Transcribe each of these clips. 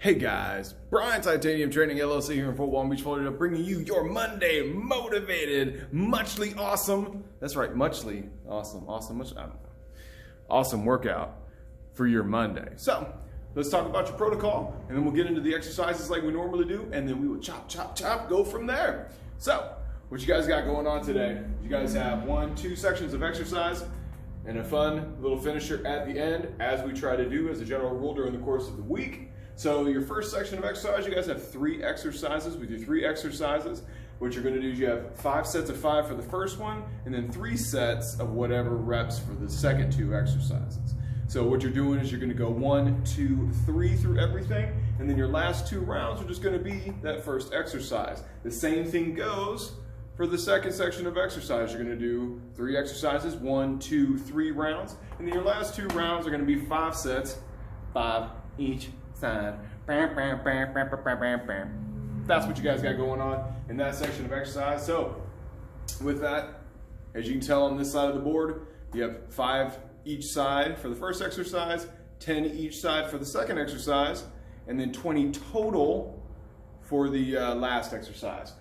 Hey guys, Brian Titanium Training LLC here in Fort Walton Beach, Florida, bringing you your Monday motivated, muchly awesome, that's right, muchly awesome, awesome workout for your Monday. So, let's talk about your protocol, and then we'll get into the exercises like we normally do, and then we will chop, go from there. So, what you guys got going on today? You guys have 2 sections of exercise and a fun little finisher at the end, as we try to do as a general rule during the course of the week. So your first section of exercise, you guys have 3 exercises. With your 3 exercises, what you're going to do is you have 5 sets of 5 for the first one, and then 3 sets of whatever reps for the second 2 exercises. So what you're doing is you're going to go 1, 2, 3 through everything, and then your last 2 rounds are just going to be that first exercise. The same thing goes for the second section of exercise. You're going to do 3 exercises, 1, 2, 3 rounds, and then your last 2 rounds are going to be 5 sets, 5 each side. That's what you guys got going on in that section of exercise. So with that, as you can tell on this side of the board, you have 5 each side for the first exercise, 10 each side for the second exercise, and then 20 total for the last exercise.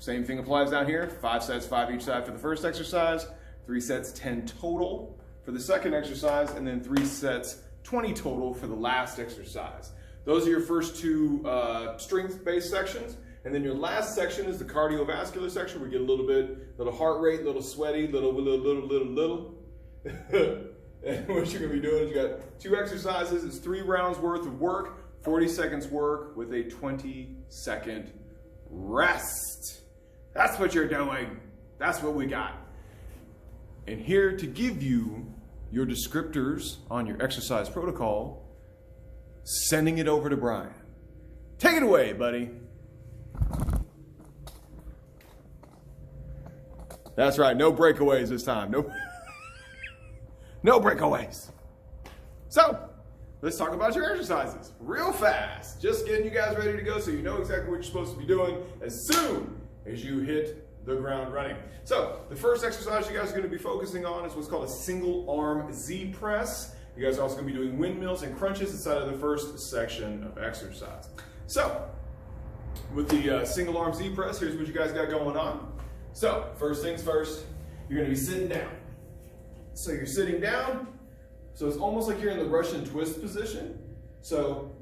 Same thing applies down here. 5 sets, 5 each side for the first exercise, 3 sets, 10 total for the second exercise, and then 3 sets, 20 total for the last exercise. Those are your first 2 strength-based sections, and then your last section is the cardiovascular section, where you get a little heart rate, a little sweaty, little. And what you're gonna be doing is you got 2 exercises. It's 3 rounds worth of work, 40 seconds work with a 20-second rest. That's what you're doing. That's what we got. And here to give you your descriptors on your exercise protocol, sending it over to Brian. Take it away, buddy. That's right, no breakaways this time. No breakaways. So, let's talk about your exercises real fast. Just getting you guys ready to go so you know exactly what you're supposed to be doing as soon as you hit the ground running. So the first exercise you guys are going to be focusing on is what's called a single arm Z press. You guys are also going to be doing windmills and crunches inside of the first section of exercise. So with the single arm Z press, here's what you guys got going on. So first things first, you're going to be sitting down. So you're sitting down, so it's almost like you're in the Russian twist position. So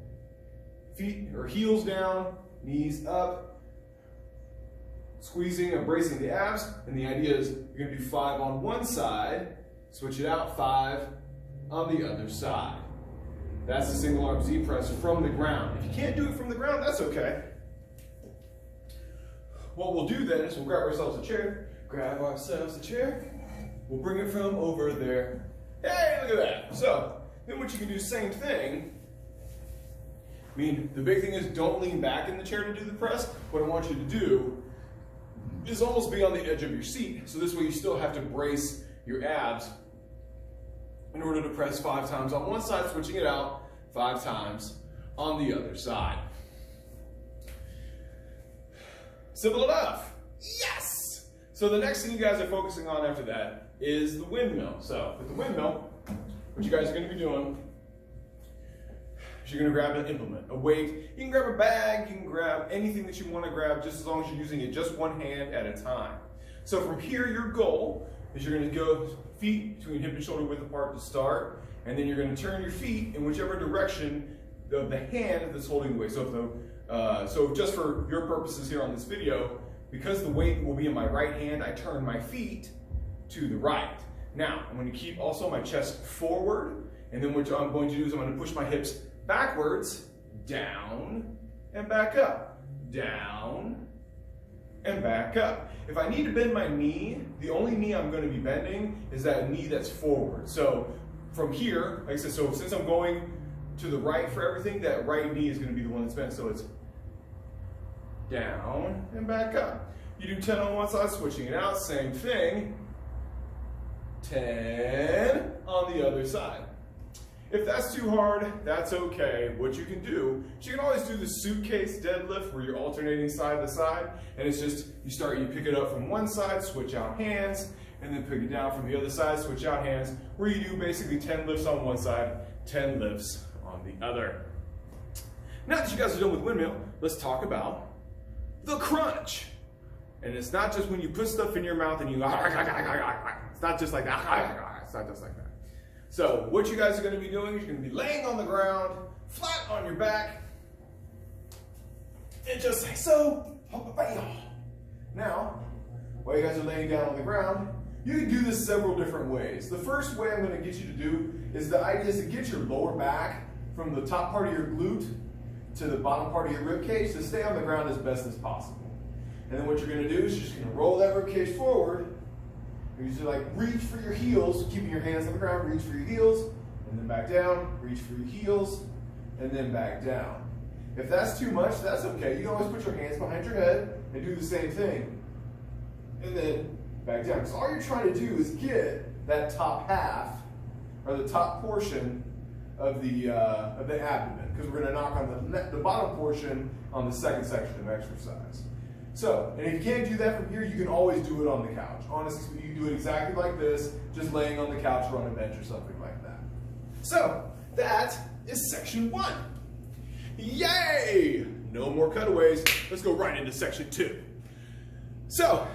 feet or heels down, knees up, squeezing and bracing the abs, and the idea is you're going to do 5 on one side, switch it out, 5 on the other side. That's the single arm Z press from the ground. If you can't do it from the ground, that's okay. What we'll do then is we'll grab ourselves a chair, we'll bring it from over there. Hey, look at that. So then what you can do, same thing. The big thing is don't lean back in the chair to do the press. What I want you to do is almost be on the edge of your seat. So this way you still have to brace your abs in order to press 5 times on one side, switching it out 5 times on the other side. Simple enough. Yes! So the next thing you guys are focusing on after that is the windmill. So with the windmill, what you guys are going to be doing is you're going to grab an implement, a weight. You can grab a bag, you can grab anything that you want to grab, just as long as you're using it just one hand at a time. So from here, your goal is you're going to go feet between hip and shoulder width apart to start, and then you're going to turn your feet in whichever direction of the hand that's holding the weight. So just for your purposes here on this video, because the weight will be in my right hand, I turn my feet to the right. Now, I'm going to keep also my chest forward, and then what I'm going to do is I'm going to push my hips backwards, down, and back up. Down, and back up. If I need to bend my knee, the only knee I'm going to be bending is that knee that's forward. So from here, like I said, so since I'm going to the right for everything, that right knee is going to be the one that's bent. So it's down and back up. You do 10 on one side, switching it out, same thing. 10 on the other side. If that's too hard, that's okay. What you can do is you can always do the suitcase deadlift where you're alternating side to side, and it's just you pick it up from one side, switch out hands, and then pick it down from the other side, switch out hands, where you do basically 10 lifts on one side, 10 lifts on the other. Now that you guys are done with windmill, let's talk about the crunch. And it's not just when you put stuff in your mouth and you, it's not just like that. It's not just like that. So what you guys are going to be doing is you're going to be laying on the ground, flat on your back, and just like so. Now, while you guys are laying down on the ground, you can do this several different ways. The first way I'm going to get you to do is the idea is to get your lower back from the top part of your glute to the bottom part of your rib cage to stay on the ground as best as possible. And then what you're going to do is you're just going to roll that rib cage forward. You're just like reach for your heels, keeping your hands on the ground, reach for your heels, and then back down, reach for your heels, and then back down. If that's too much, that's okay. You can always put your hands behind your head and do the same thing. And then back down. Because all you're trying to do is get that top half, or the top portion of the abdomen. Because we're going to knock on the bottom portion on the second section of exercise. So, and if you can't do that from here, you can always do it on the couch. Honestly, you can do it exactly like this, just laying on the couch or on a bench or something like that. So, that is section 1. Yay! No more cutaways. Let's go right into section 2. So,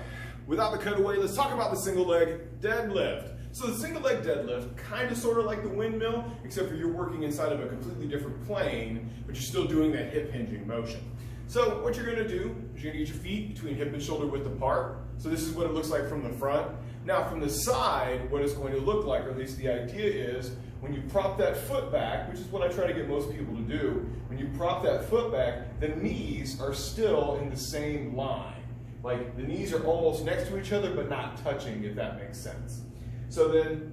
without the cutaway, let's talk about the single leg deadlift. So the single leg deadlift, kind of sort of like the windmill, except for you're working inside of a completely different plane, but you're still doing that hip hinging motion. So what you're going to do is you're going to get your feet between hip and shoulder width apart. So this is what it looks like from the front. Now from the side, what it's going to look like, or at least the idea is, when you prop that foot back, which is what I try to get most people to do, when you prop that foot back, the knees are still in the same line. Like the knees are almost next to each other, but not touching, if that makes sense. So then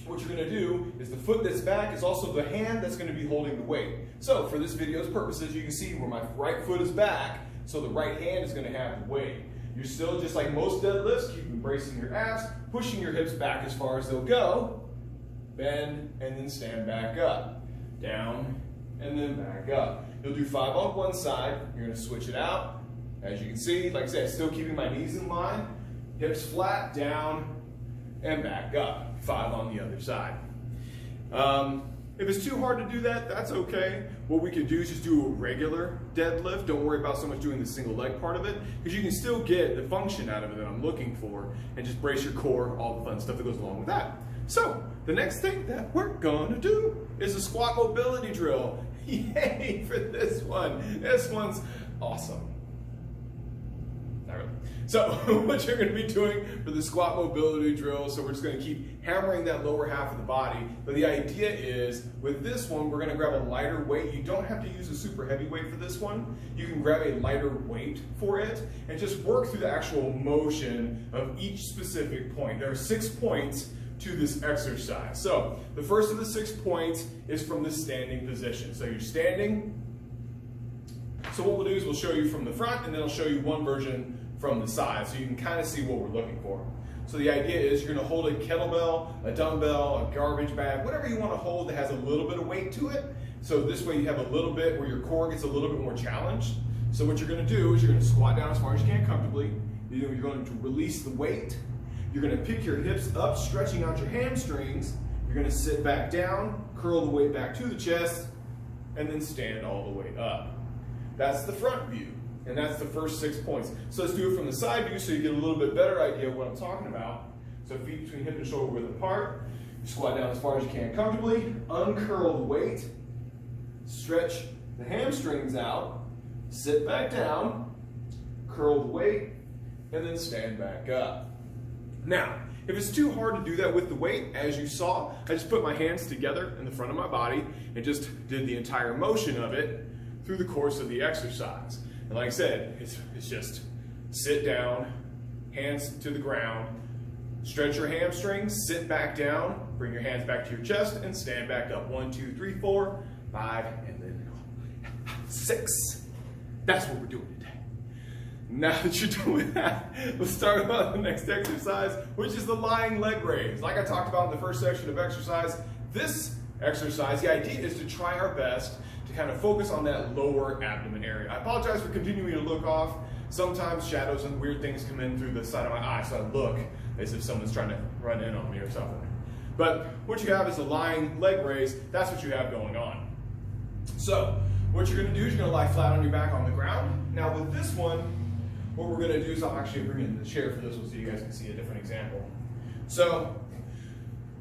what you're going to do is the foot that's back is also the hand that's going to be holding the weight. So for this video's purposes, you can see where my right foot is back, so the right hand is going to have the weight. You're still, just like most deadlifts, keep embracing your abs, pushing your hips back as far as they'll go, bend, and then stand back up. Down, and then back up. You'll do 5 on one side, you're going to switch it out. As you can see, like I said, still keeping my knees in line, hips flat, down, and back up. 5 on the other side. If it's too hard to do that, that's okay. What we can do is just do a regular deadlift. Don't worry about so much doing the single leg part of it, because you can still get the function out of it that I'm looking for, and just brace your core, all the fun stuff that goes along with that. So, the next thing that we're gonna do is a squat mobility drill. Yay for this one. This one's awesome. Not really. So what you're going to be doing for the squat mobility drill, so we're just going to keep hammering that lower half of the body, but the idea is with this one we're going to grab a lighter weight. You don't have to use a super heavy weight for this one. You can grab a lighter weight for it and just work through the actual motion of each specific point. There are 6 points to this exercise. So the first of the 6 points is from the standing position. So you're standing. So what we'll do is we'll show you from the front, and then I'll show you one version from the side, so you can kind of see what we're looking for. So the idea is you're going to hold a kettlebell, a dumbbell, a garbage bag, whatever you want to hold that has a little bit of weight to it. So this way you have a little bit where your core gets a little bit more challenged. So what you're going to do is you're going to squat down as far as you can comfortably. You're going to release the weight. You're going to pick your hips up, stretching out your hamstrings. You're going to sit back down, curl the weight back to the chest, and then stand all the way up. That's the front view. And that's the first 6 points. So let's do it from the side view so you get a little bit better idea of what I'm talking about. So feet between hip and shoulder width apart. You squat down as far as you can comfortably. Uncurl the weight. Stretch the hamstrings out. Sit back down. Curl the weight. And then stand back up. Now, if it's too hard to do that with the weight, as you saw, I just put my hands together in the front of my body and just did the entire motion of it through the course of the exercise. And like I said, it's just sit down, hands to the ground, stretch your hamstrings, sit back down, bring your hands back to your chest, and stand back up. 1, 2, 3, 4, 5, and then 6. That's what we're doing today. Now that you're done with that, let's start about the next exercise, which is the lying leg raise. Like I talked about in the first section of exercise, this exercise, the idea is to try our best to kind of focus on that lower abdomen area. I apologize for continuing to look off. Sometimes shadows and weird things come in through the side of my eye, so I look as if someone's trying to run in on me or something. But what you have is a lying leg raise. That's what you have going on. So What you're gonna do is you're gonna lie flat on your back on the ground. Now with this one, what we're gonna do is I'll actually bring in the chair for this one so you guys can see a different example. So,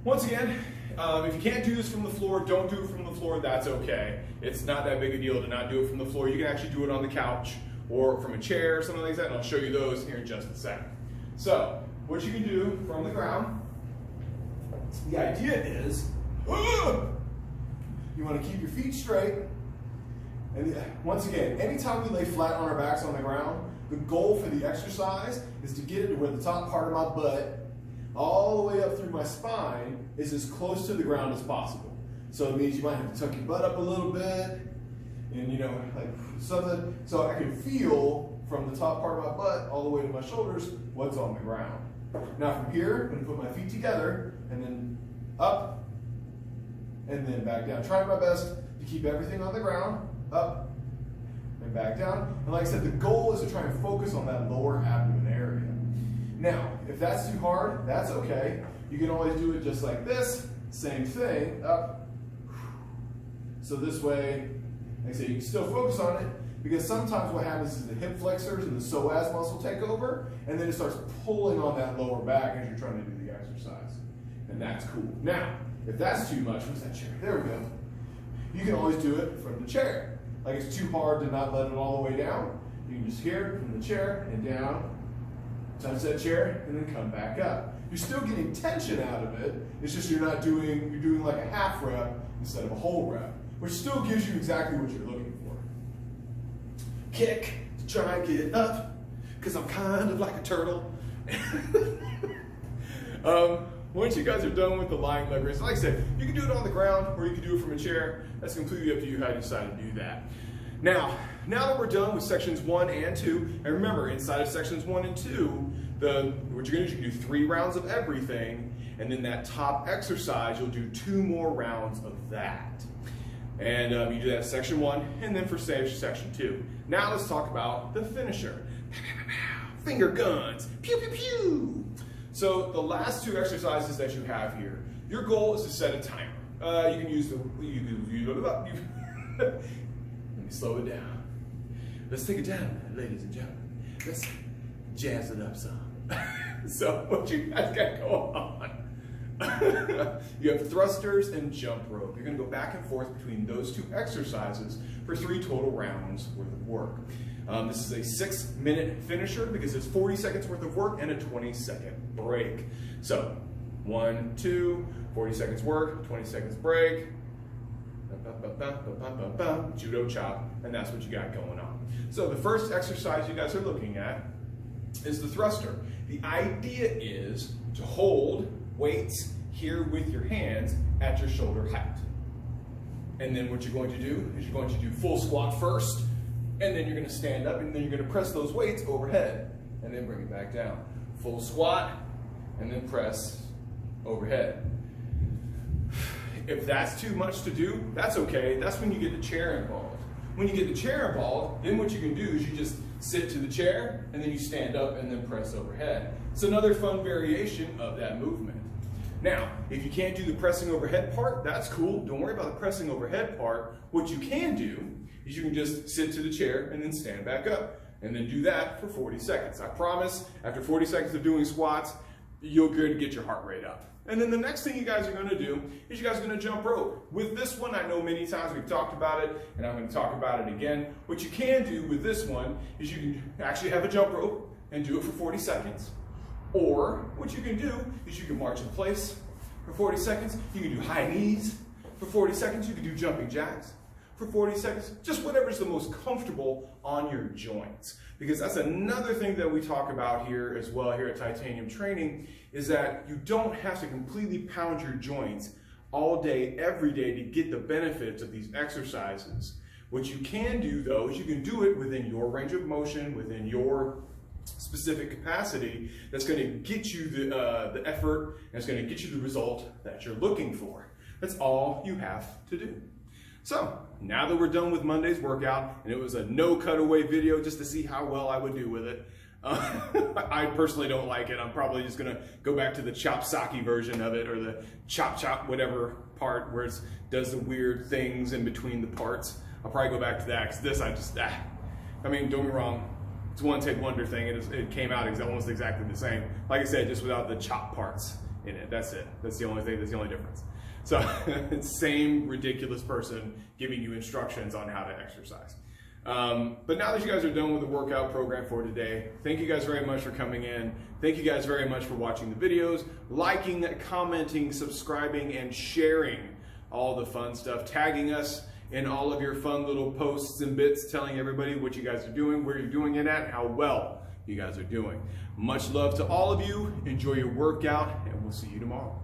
once again, if you can't do this from the floor, don't do it from the floor, that's okay. It's not that big a deal to not do it from the floor. You can actually do it on the couch or from a chair or something like that, and I'll show you those here in just a second. So, what you can do from the ground, the idea is, you want to keep your feet straight, and once again, anytime we lay flat on our backs on the ground, the goal for the exercise is to get it to where the top part of my butt, all the way up through my spine, is as close to the ground as possible. So it means you might have to tuck your butt up a little bit, and you know, like something, so I can feel from the top part of my butt all the way to my shoulders what's on the ground. Now from here, I'm gonna put my feet together, and then up, and then back down. Trying my best to keep everything on the ground, up, and back down. And like I said, the goal is to try and focus on that lower abdomen area. Now, if that's too hard, that's okay. You can always do it just like this, same thing, up. So this way, like I say, you can still focus on it, because sometimes what happens is the hip flexors and the psoas muscle take over, and then it starts pulling on that lower back as you're trying to do the exercise. And that's cool. Now, if that's too much, where's that chair? There we go. You can always do it from the chair. Like it's too hard to not let it all the way down. You can just here, from the chair, and down, touch that chair, and then come back up. You're still getting tension out of it. It's just you're doing like a half rep instead of a whole rep, which still gives you exactly what you're looking for. Kick to try and get up, because I'm kind of like a turtle. Once you guys are done with the lying leg raise, like I said, you can do it on the ground or you can do it from a chair. That's completely up to you how you decide to do that. Now that we're done with sections 1 and 2, and remember, inside of sections 1 and 2, what you're gonna do is you can do 3 rounds of everything, and then that top exercise, you'll do 2 more rounds of that. And you do that in section 1, and then for section 2. Now let's talk about the finisher. Finger guns, pew pew pew. So the last 2 exercises that you have here, your goal is to set a timer. You can use let me slow it down. Let's take it down, ladies and gentlemen. Let's jazz it up some. So what you guys got going on? You have thrusters and jump rope. You're gonna go back and forth between those 2 exercises for 3 total rounds worth of work. This is a 6-minute finisher because it's 40 seconds worth of work and a 20-second break. So 1, 2, 40 seconds work, 20 seconds break, judo chop, and that's what you got going on. So the first exercise you guys are looking at is the thruster. The idea is to hold weights here with your hands at your shoulder height. And then what you're going to do is you're going to do full squat first, and then you're going to stand up, and then you're going to press those weights overhead, and then bring it back down. Full squat, and then press overhead. If that's too much to do, that's okay. That's when you get the chair involved. When you get the chair involved, then what you can do is you just sit to the chair, and then you stand up and then press overhead. It's another fun variation of that movement. Now, if you can't do the pressing overhead part, that's cool. Don't worry about the pressing overhead part. What you can do is you can just sit to the chair and then stand back up, and then do that for 40 seconds. I promise, after 40 seconds of doing squats, you'll get your heart rate up. And then the next thing you guys are gonna do is you guys are gonna jump rope. With this one, I know many times we've talked about it, and I'm gonna talk about it again. What you can do with this one is you can actually have a jump rope and do it for 40 seconds. Or what you can do is you can march in place for 40 seconds. You can do high knees for 40 seconds. You can do jumping jacks for 40 seconds. Just whatever's the most comfortable on your joints. Because that's another thing that we talk about here as well here at Titanium Training, is that you don't have to completely pound your joints all day, every day to get the benefits of these exercises. What you can do though is you can do it within your range of motion, within your specific capacity that's going to get you the effort, and it's going to get you the result that you're looking for. That's all you have to do. So now that we're done with Monday's workout, and it was a no cutaway video just to see how well I would do with it. I personally don't like it. I'm probably just going to go back to the chop sake version of it, or the chop whatever part where it does the weird things in between the parts. I'll probably go back to that, because this, I mean, don't get me wrong, it's a one-take wonder thing. It came out almost exactly the same. Like I said, just without the chop parts in it. That's it. That's the only thing. That's the only difference. So, same ridiculous person giving you instructions on how to exercise. But now that you guys are done with the workout program for today, thank you guys very much for coming in. Thank you guys very much for watching the videos, liking, commenting, subscribing, and sharing all the fun stuff, tagging us in all of your fun little posts and bits, telling everybody what you guys are doing, where you're doing it at, how well you guys are doing. Much love to all of you. Enjoy your workout, and we'll see you tomorrow.